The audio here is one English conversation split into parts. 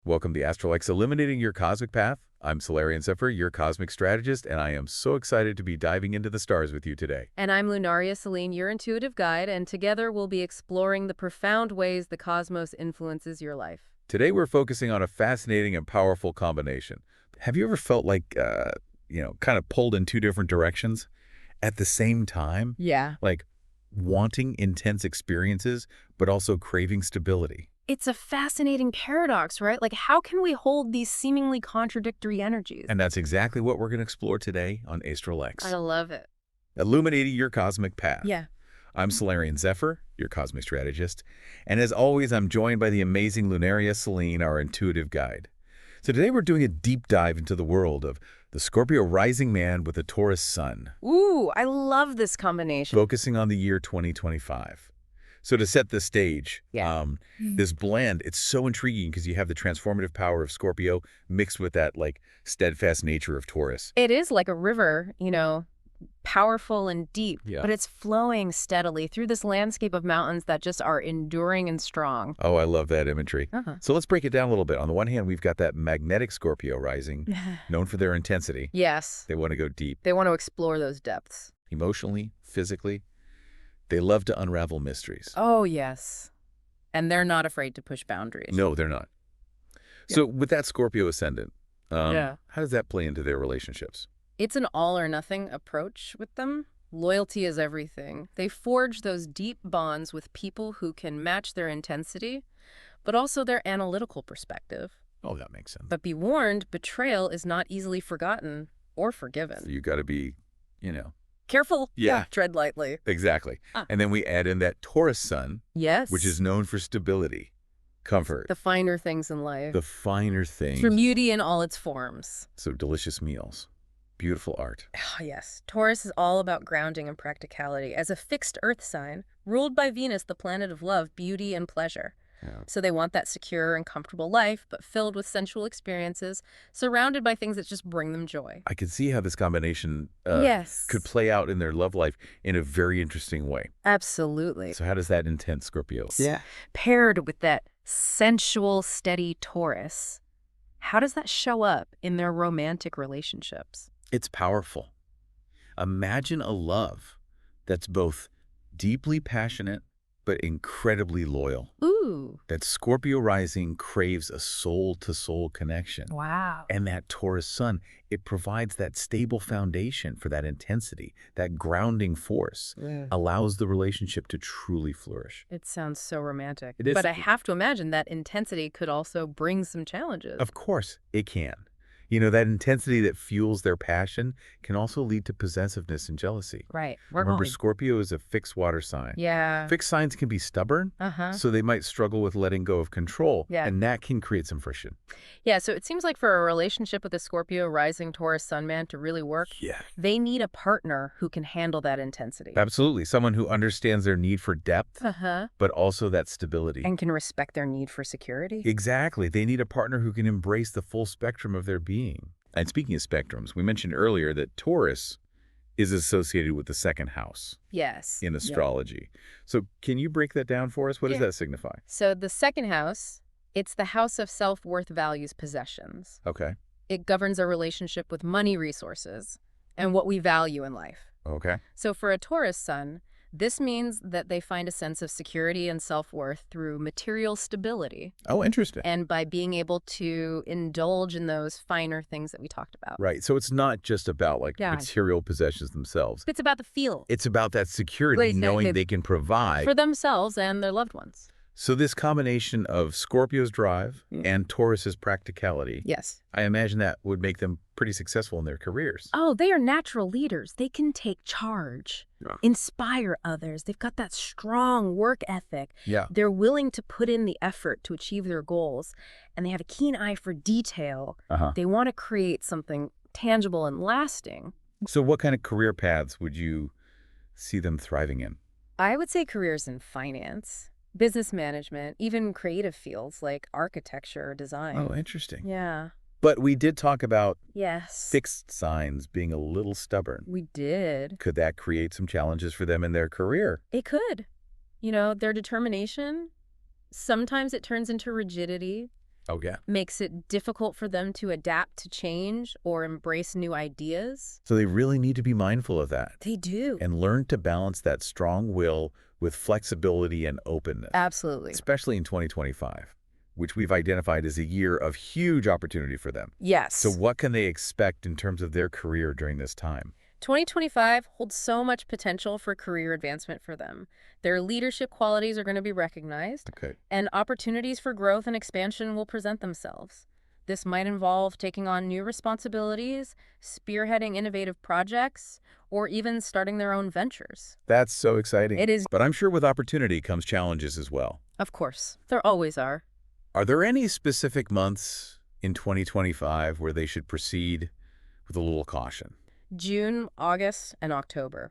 Welcome to ASTRALX, Eliminating Your Cosmic Path. I'm Solarian Zephyr, your cosmic strategist, and I am so excited to be diving into the stars with you today. And I'm Lunaria Celine, your intuitive guide, and together we'll be exploring the profound ways the cosmos influences your life. Today we're focusing on a fascinating and powerful combination. Have you ever felt like, kind of pulled in two different directions at the same time? Yeah. Like wanting intense experiences, but also craving stability. It's a fascinating paradox, right? Like, how can we hold these seemingly contradictory energies? And that's exactly what we're going to explore today on ASTRALX. I love it. Illuminating Your Cosmic Path. Yeah. I'm Solarian Zephyr, your cosmic strategist, and as always, I'm joined by the amazing Lunaria Celine, our intuitive guide. So today we're doing a deep dive into the world of the Scorpio rising man with a Taurus sun. Ooh, I love this combination. Focusing on the year 2025. So to set the stage, this blend, it's so intriguing because you have the transformative power of Scorpio mixed with that steadfast nature of Taurus. It is like a river, powerful and deep, but it's flowing steadily through this landscape of mountains that just are enduring and strong. Oh, I love that imagery. So let's break it down a little bit. On the one hand, we've got that magnetic Scorpio rising, known for their intensity. Yes. They want to go deep. They want to explore those depths. Emotionally, physically. They love to unravel mysteries. Oh, yes. And they're not afraid to push boundaries. No, they're not. So with that Scorpio ascendant, how does that play into their relationships? It's an all-or-nothing approach with them. Loyalty is everything. They forge those deep bonds with people who can match their intensity, but also their analytical perspective. Oh, that makes sense. But be warned, betrayal is not easily forgotten or forgiven. So you got to be, Careful. Yeah. Tread lightly. Exactly. And then we add in that Taurus sun, Yes. which is known for stability, comfort. The finer things in life. The finer things. For beauty in all its forms. So delicious meals, beautiful art. Yes. Taurus is all about grounding and practicality. As a fixed earth sign, ruled by Venus, the planet of love, beauty, and pleasure. Yeah. So they want that secure and comfortable life, but filled with sensual experiences, surrounded by things that just bring them joy. I could see how this combination Yes. could play out in their love life in a very interesting way. Absolutely. So how does that intense Scorpio? Paired with that sensual, steady Taurus, how does that show up in their romantic relationships? It's powerful. Imagine a love that's both deeply passionate but incredibly loyal. Ooh. That Scorpio rising craves a soul-to-soul connection. Wow. And that Taurus sun, it provides that stable foundation for that intensity, that grounding force, allows the relationship to truly flourish. It sounds so romantic. It is. But I have to imagine that intensity could also bring some challenges. Of course, it can. That intensity that fuels their passion can also lead to possessiveness and jealousy. Right. Remember, Scorpio is a fixed water sign. Yeah. Fixed signs can be stubborn, so they might struggle with letting go of control, and that can create some friction. Yeah, so it seems like for a relationship with a Scorpio rising Taurus sun man to really work, they need a partner who can handle that intensity. Absolutely. Someone who understands their need for depth, but also that stability. And can respect their need for security. Exactly. They need a partner who can embrace the full spectrum of their being. And speaking of spectrums, we mentioned earlier that Taurus is associated with the second house. Yes. In astrology. So can you break that down for us? What does that signify? So the second house, it's the house of self-worth, values, possessions. Okay. It governs our relationship with money, resources, and what we value in life. Okay. So for a Taurus sun, this means that they find a sense of security and self-worth through material stability. Oh, interesting. And by being able to indulge in those finer things that we talked about. Right. So it's not just about material possessions themselves. It's about the feel. It's about that security, knowing they can provide for themselves and their loved ones. So this combination of Scorpio's drive and Taurus's practicality, I imagine that would make them pretty successful in their careers. Oh, they are natural leaders. They can take charge, inspire others. They've got that strong work ethic. Yeah. They're willing to put in the effort to achieve their goals, and they have a keen eye for detail. They want to create something tangible and lasting. So what kind of career paths would you see them thriving in? I would say careers in finance, business management, even creative fields like architecture or design. Oh, interesting. Yeah. But we did talk about Yes. fixed signs being a little stubborn. We did. Could that create some challenges for them in their career? It could. Their determination, sometimes it turns into rigidity. Oh, yeah. makes it difficult for them to adapt to change or embrace new ideas. So they really need to be mindful of that They do. and learn to balance that strong will with flexibility and openness, Absolutely. especially in 2025, which we've identified as a year of huge opportunity for them. Yes. So what can they expect in terms of their career during this time? 2025 holds so much potential for career advancement for them. Their leadership qualities are going to be recognized, Okay. and opportunities for growth and expansion will present themselves. This might involve taking on new responsibilities, spearheading innovative projects, or even starting their own ventures. That's so exciting. It is. But I'm sure with opportunity comes challenges as well. Of course. There always are. Are there any specific months in 2025 where they should proceed with a little caution? June, August, and October.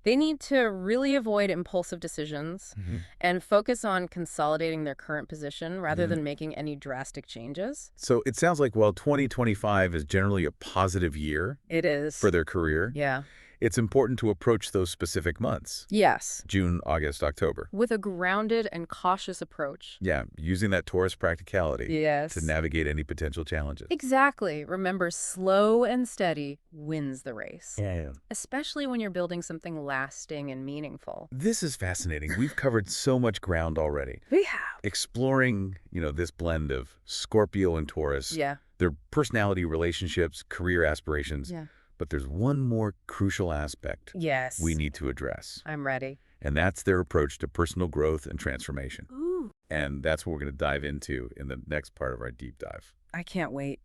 They need to really avoid impulsive decisions and focus on consolidating their current position rather than making any drastic changes. So it sounds like while 2025 is generally a positive year It is. for their career, Yeah. it's important to approach those specific months, Yes. June, August, October. With a grounded and cautious approach. Yeah, using that Taurus practicality Yes. to navigate any potential challenges. Exactly. Remember, slow and steady wins the race. Yeah. Especially when you're building something lasting and meaningful. This is fascinating. We've covered so much ground already. We have. Exploring, this blend of Scorpio and Taurus, Yeah. their personality, relationships, career aspirations. Yeah. But there's one more crucial aspect Yes. we need to address, I'm ready. and that's their approach to personal growth and transformation. Ooh. And that's what we're going to dive into in the next part of our deep dive. I can't wait.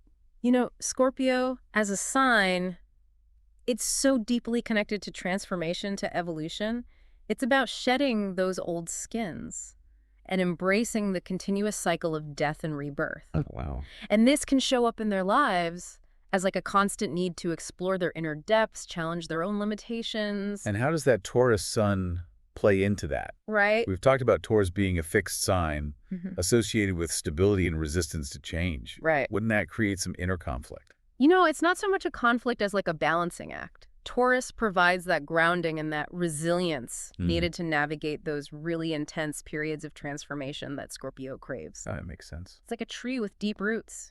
Scorpio, as a sign, it's so deeply connected to transformation, to evolution. It's about shedding those old skins and embracing the continuous cycle of death and rebirth. Oh, wow. And this can show up in their lives as like a constant need to explore their inner depths, challenge their own limitations. And how does that Taurus sun play into that? Right? We've talked about Taurus being a fixed sign Mhm. associated with stability and resistance to change. Right. Wouldn't that create some inner conflict? It's not so much a conflict as like a balancing act. Taurus provides that grounding and that resilience needed to navigate those really intense periods of transformation that Scorpio craves. That makes sense. It's like a tree with deep roots,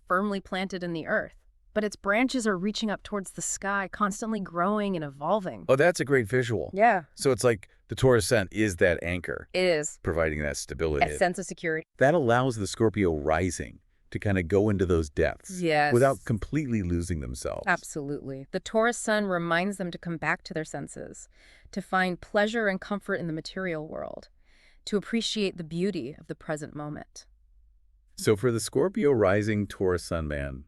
firmly planted in the earth. But its branches are reaching up towards the sky, constantly growing and evolving. Oh, that's a great visual. Yeah, So it's like the Taurus sun is that anchor, it is. providing that stability. A sense of security. That allows the Scorpio rising to kind of go into those depths Yes. without completely losing themselves. Absolutely. The Taurus sun reminds them to come back to their senses, to find pleasure and comfort in the material world, to appreciate the beauty of the present moment. So for the Scorpio rising Taurus sun man,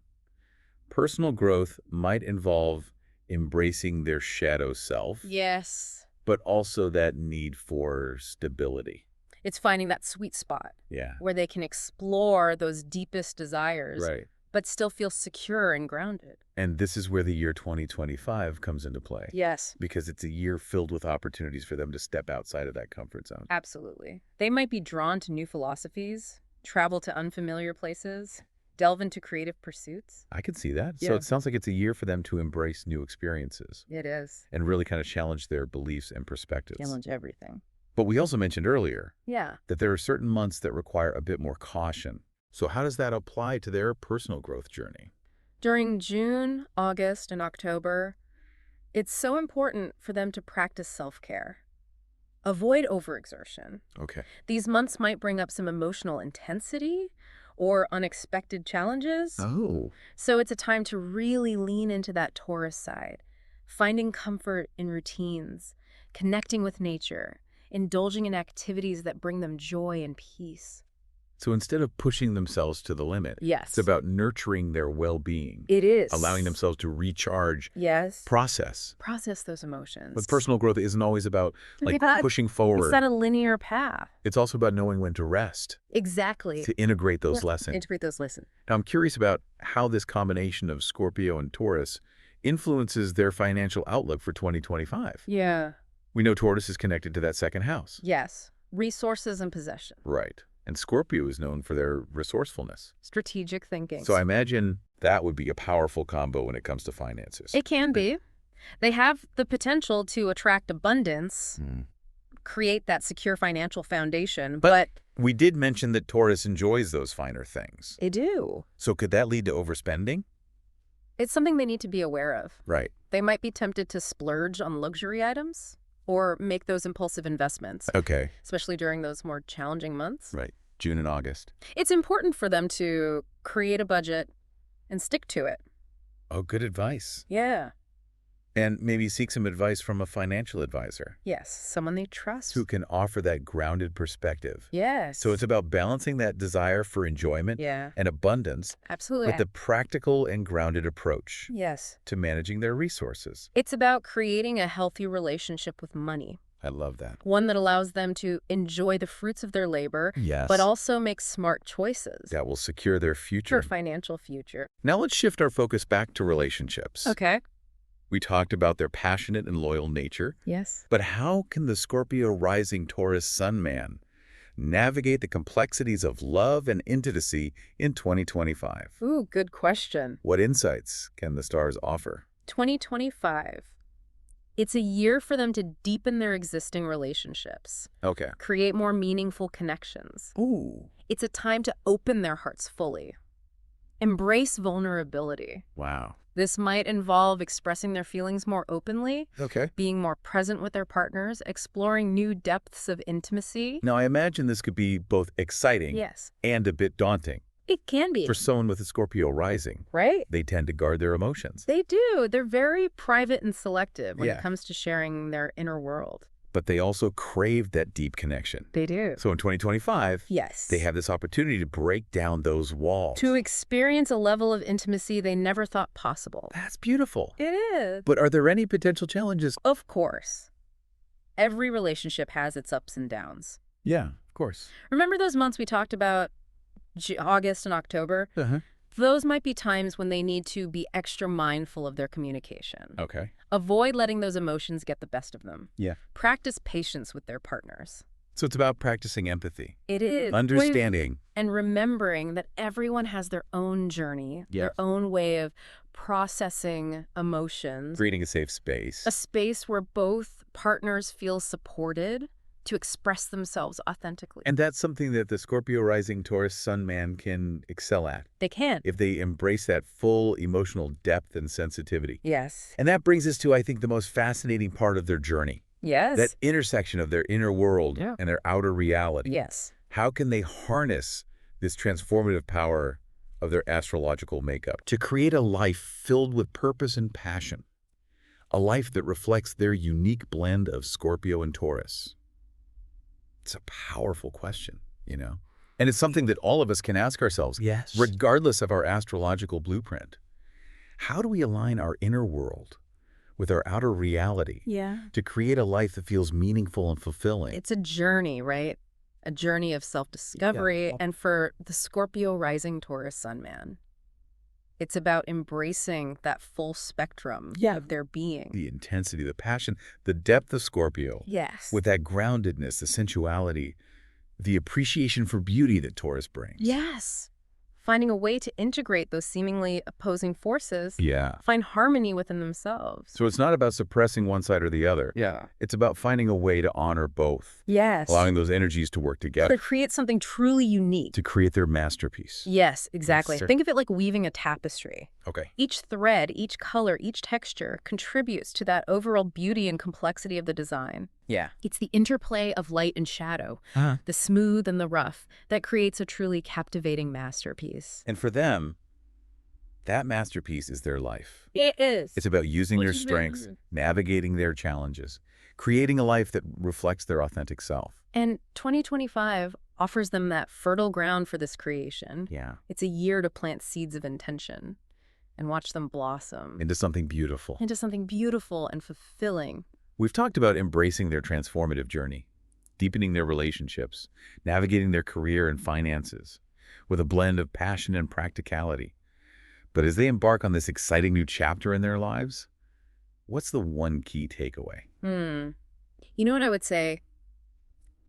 personal growth might involve embracing their shadow self, Yes. but also that need for stability. It's finding that sweet spot Yeah, where they can explore those deepest desires, right. but still feel secure and grounded. And this is where the year 2025 comes into play. Yes. Because it's a year filled with opportunities for them to step outside of that comfort zone. Absolutely. They might be drawn to new philosophies, travel to unfamiliar places, delve into creative pursuits. I can see that. So Yeah. it sounds like it's a year for them to embrace new experiences It is. and really kind of challenge their beliefs and perspectives. Challenge everything. But we also mentioned earlier Yeah. that there are certain months that require a bit more caution. So how does that apply to their personal growth journey? During June, August, and October, it's so important for them to practice self-care. Avoid overexertion. Okay. These months might bring up some emotional intensity or unexpected challenges. Oh. So it's a time to really lean into that Taurus side, finding comfort in routines, connecting with nature, indulging in activities that bring them joy and peace. So instead of pushing themselves to the limit, Yes. it's about nurturing their well-being, It is. allowing themselves to recharge, Yes. process. Process those emotions. But personal growth isn't always about pushing It's forward. not a linear path. It's also about knowing when to rest, Exactly. to integrate those Yeah. lessons. Integrate those lessons. Now, I'm curious about how this combination of Scorpio and Taurus influences their financial outlook for 2025. Yeah. We know Taurus is connected to that second house. Yes. Resources and possession. Right. And Scorpio is known for their resourcefulness. Strategic thinking. So I imagine that would be a powerful combo when it comes to finances. It can be. They have the potential to attract abundance, create that secure financial foundation, but We did mention that Taurus enjoys those finer things. They do. So could that lead to overspending? It's something they need to be aware of. Right. They might be tempted to splurge on luxury items or make those impulsive investments, Okay. especially during those more challenging months. Right. June and August. It's important for them to create a budget and stick to it. Oh, good advice. Yeah. And maybe seek some advice from a financial advisor Yes. Someone they trust. who can offer that grounded perspective. Yes. So it's about balancing that desire for enjoyment Yeah. and abundance Absolutely. with the practical and grounded approach Yes. to managing their resources. It's about creating a healthy relationship with money, I love that. one that allows them to enjoy the fruits of their labor, Yes. but also make smart choices that will secure their for future. financial future. Now let's shift our focus back to relationships. Okay. We talked about their passionate and loyal nature, Yes. but how can the Scorpio rising Taurus sun man navigate the complexities of love and intimacy in 2025? Ooh, good question. What insights can the stars offer? 2025. It's a year for them to deepen their existing relationships, Okay. create more meaningful connections. Ooh. It's a time to open their hearts fully. Embrace vulnerability. Wow. This might involve expressing their feelings more openly, Okay. being more present with their partners, exploring new depths of intimacy. Now, I imagine this could be both exciting Yes, and a bit daunting. it can be. For someone with a Scorpio rising, Right? they tend to guard their emotions. They do. They're very private and selective when Yeah. it comes to sharing their inner world. But they also crave that deep connection. They do. So in 2025, Yes. they have this opportunity to break down those walls. To experience a level of intimacy they never thought possible. That's beautiful. It is. But are there any potential challenges? Of course. Every relationship has its ups and downs. Yeah, of course. Remember those months we talked about, August and October? Uh-huh. Those might be times when they need to be extra mindful of their communication. Okay. Avoid letting those emotions get the best of them. Yeah. Practice patience with their partners. So it's about practicing empathy, It is. understanding. And remembering that everyone has their own journey, Yeah. their own way of processing emotions. Creating a safe space. A space where both partners feel supported to express themselves authentically. And that's something that the Scorpio rising Taurus sun man can excel at They can. if they embrace that full emotional depth and sensitivity. Yes. And that brings us to, I think, the most fascinating part of their journey. Yes. That intersection of their inner world Yeah. and their outer reality. Yes. How can they harness this transformative power of their astrological makeup to create a life filled with purpose and passion? A life that reflects their unique blend of Scorpio and Taurus. It's a powerful question, you know? And it's something that all of us can ask ourselves, Yes. regardless of our astrological blueprint. How do we align our inner world with our outer reality Yeah. to create a life that feels meaningful and fulfilling? It's a journey, right? A journey of self-discovery. Yeah. And for the Scorpio rising Taurus sun man, it's about embracing that full spectrum Yeah. of their being. The intensity, the passion, the depth of Scorpio, Yes. with that groundedness, the sensuality, the appreciation for beauty that Taurus brings. Yes. Finding a way to integrate those seemingly opposing forces, Yeah. find harmony within themselves. So it's not about suppressing one side or the other. Yeah. It's about finding a way to honor both, Yes. allowing those energies to work To together create something truly unique. to create their masterpiece. Yes, exactly. sir. Think of it like weaving a tapestry. Okay. Each thread, each color, each texture contributes to that overall beauty and complexity of the design. Yeah. It's the interplay of light and shadow, Uh-huh. the smooth and the rough, that creates a truly captivating masterpiece. And for them, that masterpiece is their life. It is. It's about using Which their is very strengths, good. navigating their challenges, creating a life that reflects their authentic self. And 2025 offers them that fertile ground for this creation. Yeah. It's a year to plant seeds of intention and watch them blossom Into something beautiful. into something beautiful and fulfilling. We've talked about embracing their transformative journey, deepening their relationships, navigating their career and finances with a blend of passion and practicality. But as they embark on this exciting new chapter in their lives, what's the one key takeaway? You know what I would say?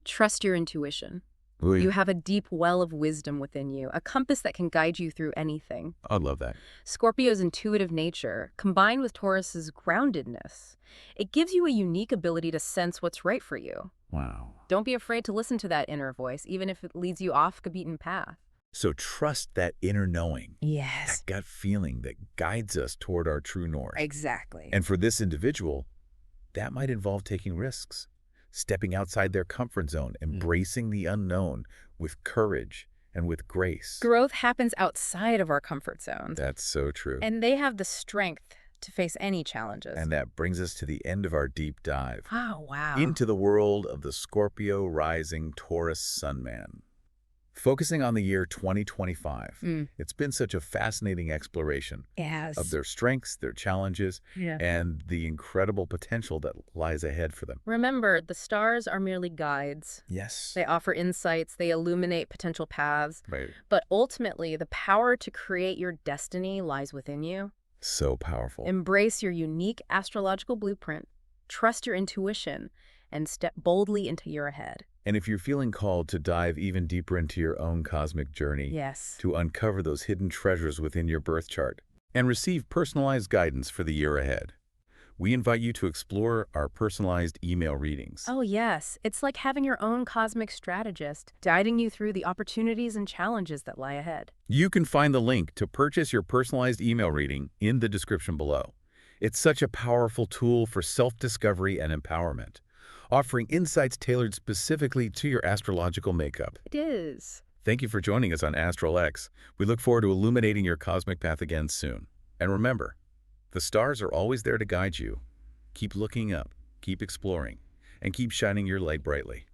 Trust your intuition. You have a deep well of wisdom within you, a compass that can guide you through anything. I love that. Scorpio's intuitive nature, combined with Taurus's groundedness, it gives you a unique ability to sense what's right for you. Wow. Don't be afraid to listen to that inner voice, even if it leads you off the beaten path. So trust that inner knowing, that Yes, gut feeling that guides us toward our true north. exactly. And for this individual, that might involve taking risks, stepping outside their comfort zone, embracing the unknown with courage and with grace. Growth happens outside of our comfort zones, That's so true. and they have the strength to face any challenges. And that brings us to the end of our deep dive Oh, wow. into the world of the Scorpio rising Taurus sun man. Focusing on the year 2025, it's been such a fascinating exploration Yes. of their strengths, their challenges, Yeah. and the incredible potential that lies ahead for them. Remember, the stars are merely guides. Yes. They offer insights, they illuminate potential paths, Right. but ultimately, the power to create your destiny lies within you. So powerful. Embrace your unique astrological blueprint, trust your intuition, and step boldly into your ahead. And if you're feeling called to dive even deeper into your own cosmic journey, Yes. to uncover those hidden treasures within your birth chart, and receive personalized guidance for the year ahead, we invite you to explore our personalized email readings. Oh, yes. It's like having your own cosmic strategist guiding you through the opportunities and challenges that lie ahead. You can find the link to purchase your personalized email reading in the description below. It's such a powerful tool for self-discovery and empowerment, offering insights tailored specifically to your astrological makeup. It is. Thank you for joining us on ASTRALX. We look forward to illuminating your cosmic path again soon. And remember, the stars are always there to guide you. Keep looking up, keep exploring, and keep shining your light brightly.